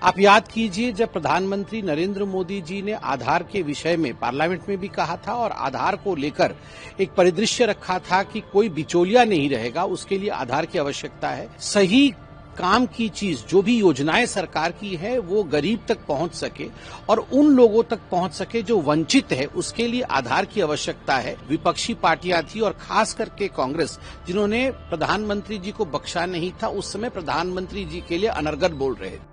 आप याद कीजिए, जब प्रधानमंत्री नरेंद्र मोदी जी ने आधार के विषय में पार्लियामेंट में भी कहा था और आधार को लेकर एक परिदृश्य रखा था कि कोई बिचौलिया नहीं रहेगा, उसके लिए आधार की आवश्यकता है। सही काम की चीज, जो भी योजनाएं सरकार की है वो गरीब तक पहुंच सके और उन लोगों तक पहुंच सके जो वंचित है, उसके लिए आधार की आवश्यकता है। विपक्षी पार्टियां थी और खास करके कांग्रेस, जिन्होंने प्रधानमंत्री जी को बख्शा नहीं था, उस समय प्रधानमंत्री जी के लिए अनर्गल बोल रहे थे।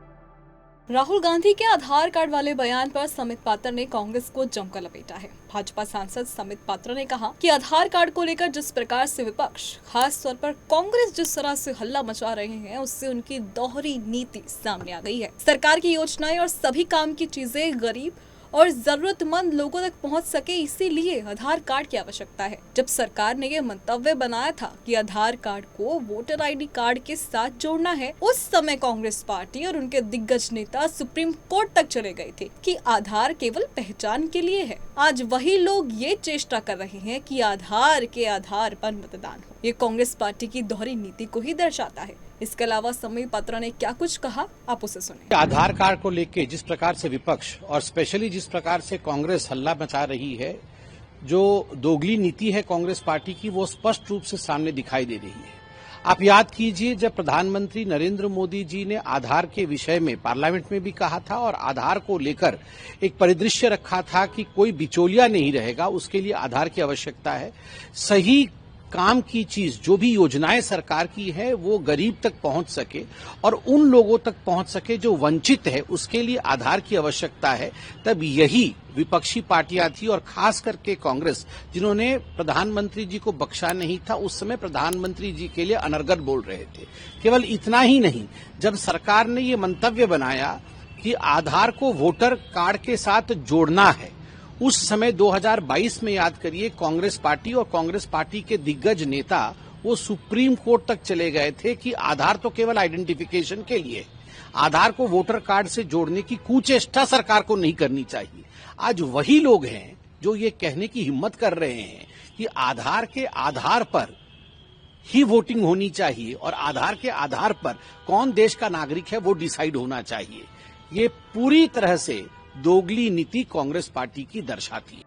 राहुल गांधी के आधार कार्ड वाले बयान पर समित पात्र ने कांग्रेस को जमकर लपेटा है। भाजपा सांसद समित पात्र ने कहा कि आधार कार्ड को लेकर जिस प्रकार से विपक्ष, खास तौर पर कांग्रेस जिस तरह से हल्ला मचा रहे हैं, उससे उनकी दोहरी नीति सामने आ गई है। सरकार की योजनाएं और सभी काम की चीजें गरीब और जरूरतमंद लोगों तक पहुंच सके, इसीलिए आधार कार्ड की आवश्यकता है। जब सरकार ने यह मंतव्य बनाया था कि आधार कार्ड को वोटर आईडी कार्ड के साथ जोड़ना है, उस समय कांग्रेस पार्टी और उनके दिग्गज नेता सुप्रीम कोर्ट तक चले गए थे कि आधार केवल पहचान के लिए है। आज वही लोग ये चेष्टा कर रहे हैं कि आधार के आधार पर मतदान हो। ये कांग्रेस पार्टी की दोहरी नीति को ही दर्शाता है। इसके अलावा समित पात्र ने क्या कुछ कहा, आप उसे सुनिए। आधार कार्ड को लेकर जिस प्रकार से विपक्ष और स्पेशली जिस प्रकार से कांग्रेस हल्ला मचा रही है, जो दोगली नीति है कांग्रेस पार्टी की, वो स्पष्ट रूप से सामने दिखाई दे रही है। आप याद कीजिए, जब प्रधानमंत्री नरेंद्र मोदी जी ने आधार के विषय में पार्लियामेंट में भी कहा था और आधार को लेकर एक परिदृश्य रखा था कि कोई बिचौलिया नहीं रहेगा, उसके लिए आधार की आवश्यकता है। सही काम की चीज, जो भी योजनाएं सरकार की है वो गरीब तक पहुंच सके और उन लोगों तक पहुंच सके जो वंचित है, उसके लिए आधार की आवश्यकता है। तब यही विपक्षी पार्टियां थी और खास करके कांग्रेस, जिन्होंने प्रधानमंत्री जी को बख्शा नहीं था, उस समय प्रधानमंत्री जी के लिए अनर्गल बोल रहे थे। केवल इतना ही नहीं, जब सरकार ने ये मंतव्य बनाया कि आधार को वोटर कार्ड के साथ जोड़ना है, उस समय 2022 में याद करिए, कांग्रेस पार्टी और कांग्रेस पार्टी के दिग्गज नेता वो सुप्रीम कोर्ट तक चले गए थे कि आधार तो केवल आइडेंटिफिकेशन के लिए, आधार को वोटर कार्ड से जोड़ने की कुचेष्टा सरकार को नहीं करनी चाहिए। आज वही लोग हैं जो ये कहने की हिम्मत कर रहे हैं कि आधार के आधार पर ही वोटिंग होनी चाहिए और आधार के आधार पर कौन देश का नागरिक है वो डिसाइड होना चाहिए। ये पूरी तरह से दोगली नीति कांग्रेस पार्टी की दर्शाती है।